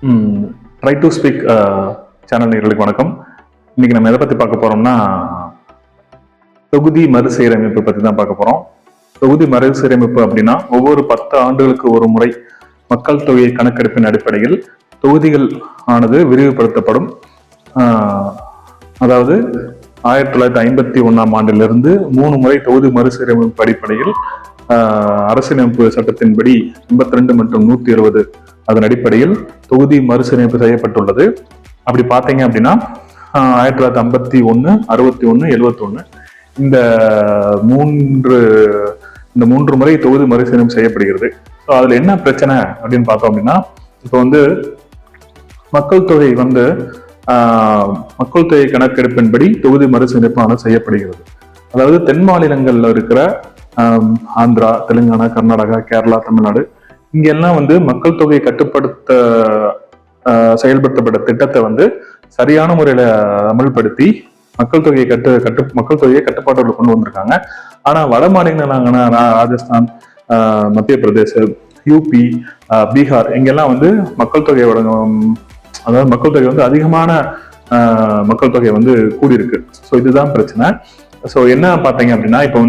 Try to speak channel நேயர்களுக்கு வணக்கம். இன்னைக்கு நம்ம எதை பத்தி பார்க்க போறோம்னா தொகுதி மறுசீரமைப்பு பத்தி தான் பார்க்க போறோம். தொகுதி மறுசீரமைப்பு அப்படின்னா ஒவ்வொரு 10 ஆண்டுகளுக்கு ஒரு முறை மக்கள் தொகை கணக்கெடுப்பின் அடிப்படையில் தொகுதிகள் ஆனது விரிவுபடுத்தப்படும். அதாவது 1951ஆம் ஆண்டிலிருந்து 3 முறை தொகுதி மறுசீரமைப்பு அடிப்படையில் அரசியலமைப்பு சட்டத்தின்படி 82 மற்றும் 120 அதன் அடிப்படையில் தொகுதி மறுசீரமைப்பு செய்யப்பட்டுள்ளது. அப்படி பார்த்தீங்க அப்படின்னா 1951, 61, 71 இந்த மூன்று முறை தொகுதி மறுசீரமைப்பு செய்யப்படுகிறது. ஸோ அதுல என்ன பிரச்சனை அப்படின்னு பார்த்தோம் அப்படின்னா, இப்போ மக்கள் தொகை மக்கள் தொகை கணக்கெடுப்பின்படி தொகுதி மறுசீரமைப்பானது செய்யப்படுகிறது. அதாவது தென் மாநிலங்கள்ல இருக்கிற ஆந்திரா, தெலுங்கானா, கர்நாடகா, கேரளா, தமிழ்நாடு இங்கெல்லாம் மக்கள் தொகையை கட்டுப்படுத்த செயல்படுத்தப்பட்ட திட்டத்தை சரியான முறையில அமல்படுத்தி மக்கள் தொகையை கட்டுப்பாட்டுக்குள்ள கொண்டு வந்திருக்காங்க. ஆனா வட மாநிலங்களான ராஜஸ்தான், மத்திய பிரதேச, யூபி, பீகார் இங்கெல்லாம் மக்கள் தொகை அதாவது மக்கள் தொகை அதிகமான மக்கள் தொகை கூடியிருக்கு. ஸோ இதுதான் பிரச்சனை. ஸோ என்ன பார்த்தீங்க அப்படின்னா, இப்போ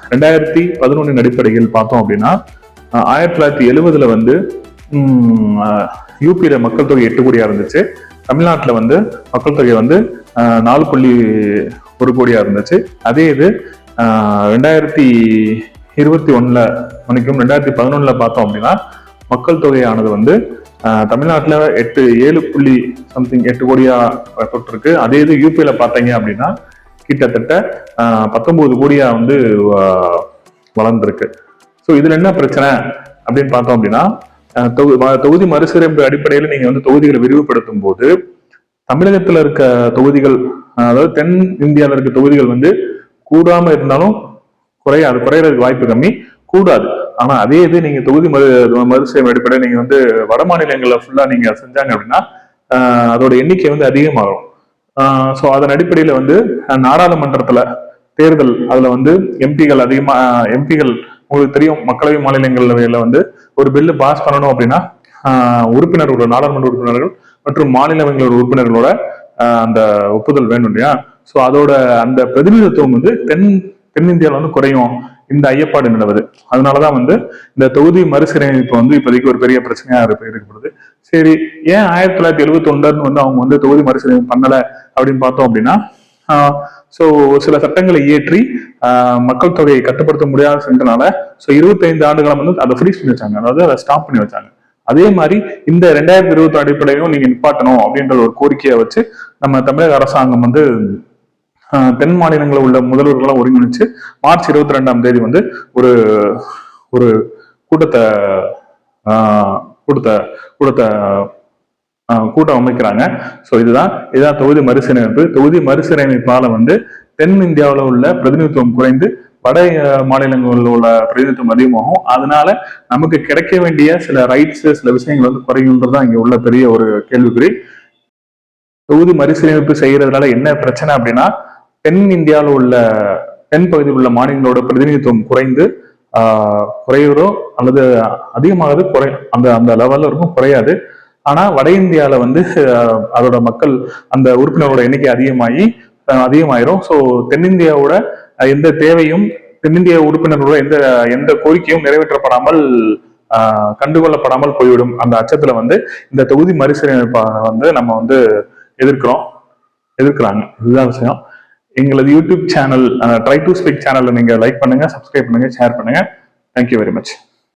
2011 அடிப்படையில் பார்த்தோம் அப்படின்னா 1970 யூபியில மக்கள் தொகை 8 கோடியா இருந்துச்சு. தமிழ்நாட்டுல மக்கள் தொகை 4.1 கோடியா இருந்துச்சு. அதே இது 2011 பார்த்தோம் அப்படின்னா மக்கள் தொகையானது தமிழ்நாட்டுல 7.8 கோடியா தொட்டிருக்கு. அதே இது யூபியில பார்த்தீங்க அப்படின்னா கிட்டத்தட்ட 19 கோடியா வளர்ந்துருக்கு. ஸோ இதுல என்ன பிரச்சனை அப்படின்னு பார்த்தோம் அப்படின்னா, தொகுதி மறுசீரமைப்பு அடிப்படையில் நீங்க தொகுதிகளை விரிவுபடுத்தும் போது தமிழகத்துல இருக்க தொகுதிகள், அதாவது தென் இந்தியாவில இருக்க தொகுதிகள் கூடாம இருந்தாலும் குறையறதுக்கு வாய்ப்பு கம்மி, கூடாது. ஆனா அதே இது நீங்க தொகுதி மறுசீரமைப்பு அடிப்படையில் நீங்க வட மாநிலங்கள்ல ஃபுல்லா நீங்க செஞ்சாங்க அப்படின்னா அதோட எண்ணிக்கை அதிகமாகும். ஸோ அதன் அடிப்படையில நாடாளுமன்றத்துல தேர்தல், அதுல எம்பிகள் உங்களுக்கு தெரியும், மக்களவை மாநிலங்கள்ல ஒரு பில்லு பாஸ் பண்ணணும் அப்படின்னா நாடாளுமன்ற உறுப்பினர்கள் மற்றும் மாநிலங்களோட உறுப்பினர்களோட அந்த ஒப்புதல் வேணும் இல்லையா? ஸோ அதோட அந்த பிரதிநிதித்துவம் தென்னிந்தியாவில் குறையும். இந்த ஐயப்பாடு நிலவுது. அதனாலதான் இந்த தொகுதி மறுசீரமைப்பு இப்போதைக்கு ஒரு பெரிய பிரச்சனையா இருக்கப்படுது. சரி, ஏன் 1971 அவங்க தொகுதி மறுசீரமைப்பு பண்ணல அப்படின்னு பார்த்தோம் அப்படின்னா, சோ சில சட்டங்களை இயற்றி மக்கள் தொகையை கட்டுப்படுத்த முடியாத சென்றனால 25 ஆண்டுகாலம் அதை ஃப்ரீஸ் பண்ணி வச்சாங்க, அதாவது அதை ஸ்டாப் பண்ணி வச்சாங்க. அதே மாதிரி இந்த 2020 அடிப்படையிலும் நீங்க நிப்பாட்டணும் அப்படின்ற ஒரு கோரிக்கையை வச்சு நம்ம தமிழக அரசாங்கம் தென் மாநிலங்களில் உள்ள முதல்வர்களை ஒருங்கிணைச்சு மார்ச் 22ஆம் தேதி ஒரு ஒரு கூட்டத்தை கூட்டம் அமைக்கிறாங்க. ஸோ இதுதான் தொகுதி மறுசீரமைப்பு. தொகுதி மறுசீரமைப்பால தென் இந்தியாவில் உள்ள பிரதிநிதித்துவம் குறைந்து வட மாநிலங்களில் உள்ள பிரதிநிதித்துவம் அதிகமாகும். அதனால நமக்கு கிடைக்க வேண்டிய சில ரைட்ஸ், சில விஷயங்கள் குறையுன்றதுதான் இங்க உள்ள பெரிய ஒரு கேள்விக்குறி. தொகுதி மறுசீரமைப்பு செய்யறதுனால என்ன பிரச்சனை அப்படின்னா, தென் இந்தியாவில் உள்ள தென் பகுதியில் உள்ள மாநிலங்களோட பிரதிநிதித்துவம் குறையுறோ அல்லது அதிகமாவது அந்த லெவல்ல இருக்கும், குறையாது. ஆனா வட இந்தியால அதோட மக்கள் அந்த உறுப்பினரோட எண்ணிக்கை அதிகமாயிரும். ஸோ தென்னிந்தியாவோட எந்த தேவையும், தென்னிந்திய உறுப்பினரோட எந்த கோரிக்கையும் நிறைவேற்றப்படாமல் கண்டுகொள்ளப்படாமல் போய்விடும். அந்த அச்சத்துல இந்த தொகுதி மறுசீரமைப்பை நம்ம எதிர்க்கிறாங்க. இதுதான் விஷயம். எங்களது YouTube channel try to speak சேனல்ல நீங்க லைக் பண்ணுங்க, சப்ஸ்கிரைப் பண்ணுங்க, ஷேர் பண்ணுங்க. Thank you very much.